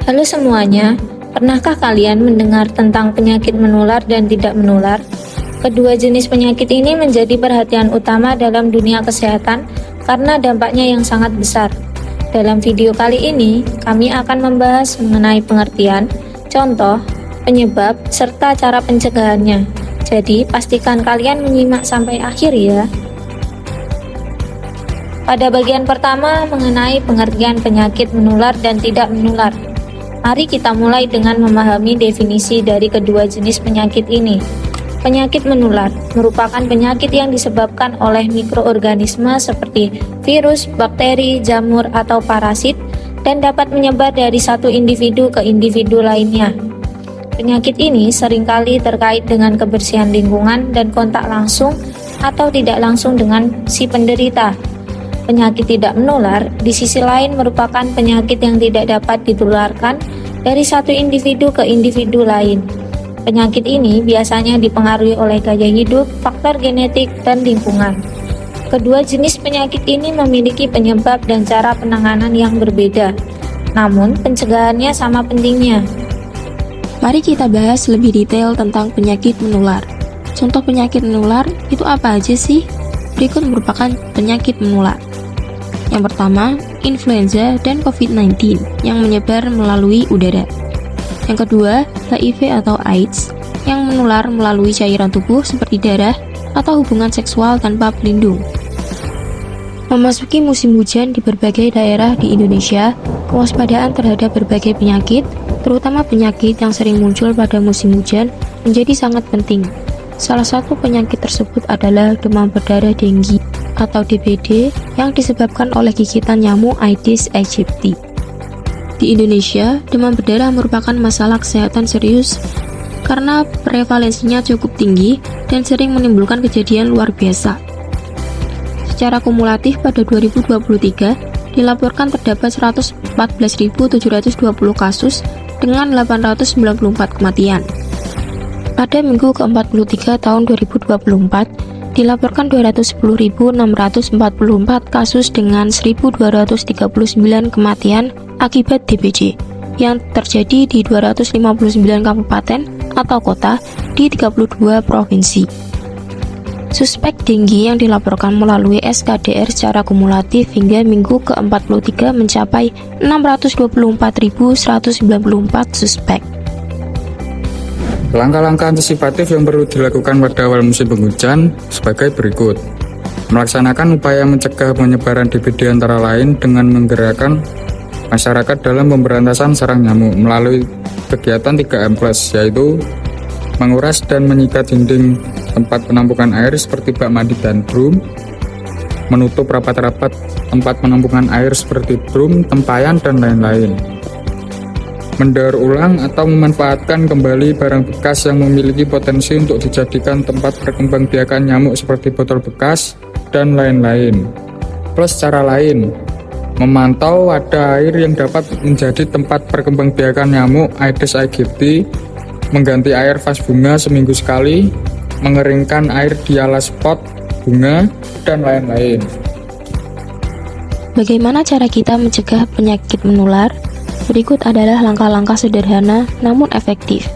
Halo semuanya, pernahkah kalian mendengar tentang penyakit menular dan tidak menular? Kedua jenis penyakit ini menjadi perhatian utama dalam dunia kesehatan karena dampaknya yang sangat besar. Dalam video kali ini, kami akan membahas mengenai pengertian, contoh, penyebab, serta cara pencegahannya. Jadi, pastikan kalian menyimak sampai akhir ya. Pada bagian pertama mengenai pengertian penyakit menular dan tidak menular. Mari kita mulai dengan memahami definisi dari kedua jenis penyakit ini. Penyakit menular merupakan penyakit yang disebabkan oleh mikroorganisme seperti virus, bakteri, jamur, atau parasit dan dapat menyebar dari satu individu ke individu lainnya. Penyakit ini seringkali terkait dengan kebersihan lingkungan dan kontak langsung atau tidak langsung dengan si penderita. Penyakit tidak menular, di sisi lain merupakan penyakit yang tidak dapat ditularkan dari satu individu ke individu lain. Penyakit ini biasanya dipengaruhi oleh gaya hidup, faktor genetik, dan lingkungan. Kedua jenis penyakit ini memiliki penyebab dan cara penanganan yang berbeda, namun pencegahannya sama pentingnya. Mari kita bahas lebih detail tentang penyakit menular. Contoh penyakit menular itu apa aja sih? Berikut merupakan penyakit menular. Yang pertama, influenza dan COVID-19 yang menyebar melalui udara. Yang kedua, HIV atau AIDS yang menular melalui cairan tubuh seperti darah atau hubungan seksual tanpa pelindung. Memasuki musim hujan di berbagai daerah di Indonesia, kewaspadaan terhadap berbagai penyakit, terutama penyakit yang sering muncul pada musim hujan, menjadi sangat penting. Salah satu penyakit tersebut adalah demam berdarah Dengue atau DBD yang disebabkan oleh gigitan nyamuk Aedes aegypti. Di Indonesia, demam berdarah merupakan masalah kesehatan serius karena prevalensinya cukup tinggi dan sering menimbulkan kejadian luar biasa. Secara kumulatif pada 2023, dilaporkan terdapat 114.720 kasus dengan 894 kematian. Pada minggu ke-43 tahun 2024, dilaporkan 210.644 kasus dengan 1.239 kematian akibat DBD yang terjadi di 259 kabupaten atau kota di 32 provinsi. Suspek Dengue yang dilaporkan melalui SKDR secara kumulatif hingga minggu ke-43 mencapai 624.194 suspek. Langkah-langkah antisipatif yang perlu dilakukan pada awal musim penghujan sebagai berikut. Melaksanakan upaya mencegah penyebaran DBD antara lain dengan menggerakkan masyarakat dalam pemberantasan sarang nyamuk melalui kegiatan 3M+, yaitu menguras dan menyikat dinding tempat penampungan air seperti bak mandi dan drum, menutup rapat-rapat tempat penampungan air seperti drum, tempayan, dan lain-lain. Mendaur ulang atau memanfaatkan kembali barang bekas yang memiliki potensi untuk dijadikan tempat perkembangbiakan nyamuk seperti botol bekas dan lain-lain. Plus cara lain, memantau wadah air yang dapat menjadi tempat perkembangbiakan nyamuk Aedes aegypti, mengganti air vas bunga seminggu sekali, mengeringkan air di alas pot bunga, dan lain-lain. Bagaimana cara kita mencegah penyakit menular? Berikut adalah langkah-langkah sederhana namun efektif.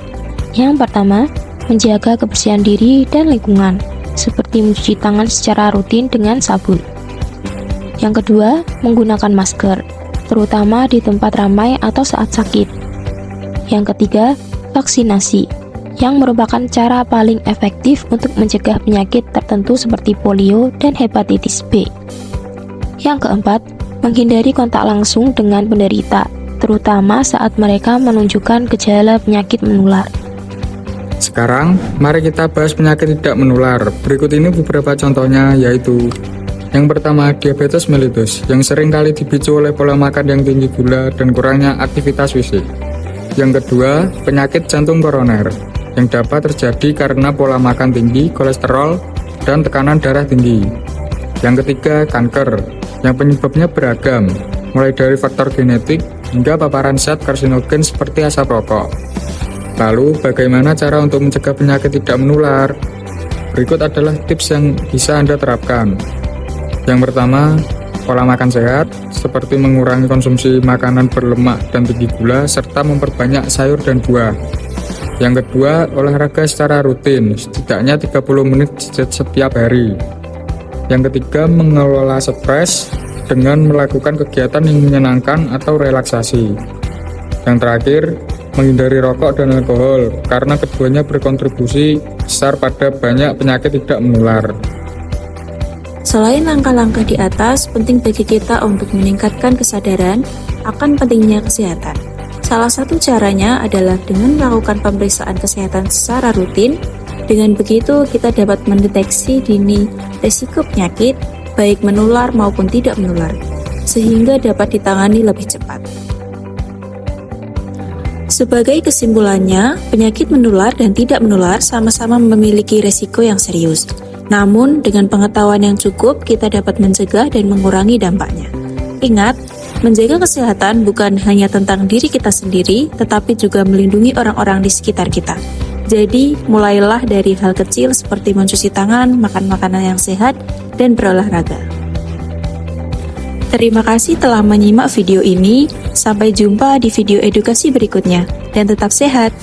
Yang pertama, menjaga kebersihan diri dan lingkungan, seperti mencuci tangan secara rutin dengan sabun. Yang kedua, menggunakan masker, terutama di tempat ramai atau saat sakit. Yang ketiga, vaksinasi, yang merupakan cara paling efektif untuk mencegah penyakit tertentu seperti polio dan hepatitis B. Yang keempat, menghindari kontak langsung dengan penderita, terutama saat mereka menunjukkan gejala penyakit menular. Sekarang, mari kita bahas penyakit tidak menular. Berikut ini beberapa contohnya, yaitu yang pertama, diabetes mellitus, yang sering kali dipicu oleh pola makan yang tinggi gula dan kurangnya aktivitas fisik. Yang kedua, penyakit jantung koroner, yang dapat terjadi karena pola makan tinggi, kolesterol, dan tekanan darah tinggi. Yang ketiga, kanker, yang penyebabnya beragam, mulai dari faktor genetik hingga paparan zat karsinogen seperti asap rokok. Lalu, bagaimana cara untuk mencegah penyakit tidak menular? Berikut adalah tips yang bisa Anda terapkan. Yang pertama, pola makan sehat, seperti mengurangi konsumsi makanan berlemak dan tinggi gula, serta memperbanyak sayur dan buah. Yang kedua, olahraga secara rutin, setidaknya 30 menit setiap hari. Yang ketiga, mengelola stres dengan melakukan kegiatan yang menyenangkan atau relaksasi. Yang terakhir, menghindari rokok dan alkohol, karena keduanya berkontribusi besar pada banyak penyakit tidak menular. Selain langkah-langkah di atas, penting bagi kita untuk meningkatkan kesadaran akan pentingnya kesehatan. Salah satu caranya adalah dengan melakukan pemeriksaan kesehatan secara rutin. Dengan begitu, kita dapat mendeteksi dini risiko penyakit, baik menular maupun tidak menular, sehingga dapat ditangani lebih cepat. Sebagai kesimpulannya, penyakit menular dan tidak menular sama-sama memiliki risiko yang serius. Namun, dengan pengetahuan yang cukup, kita dapat mencegah dan mengurangi dampaknya. Ingat, menjaga kesehatan bukan hanya tentang diri kita sendiri, tetapi juga melindungi orang-orang di sekitar kita. Jadi, mulailah dari hal kecil seperti mencuci tangan, makan makanan yang sehat, dan berolahraga. Terima kasih telah menyimak video ini. Sampai jumpa di video edukasi berikutnya, dan tetap sehat.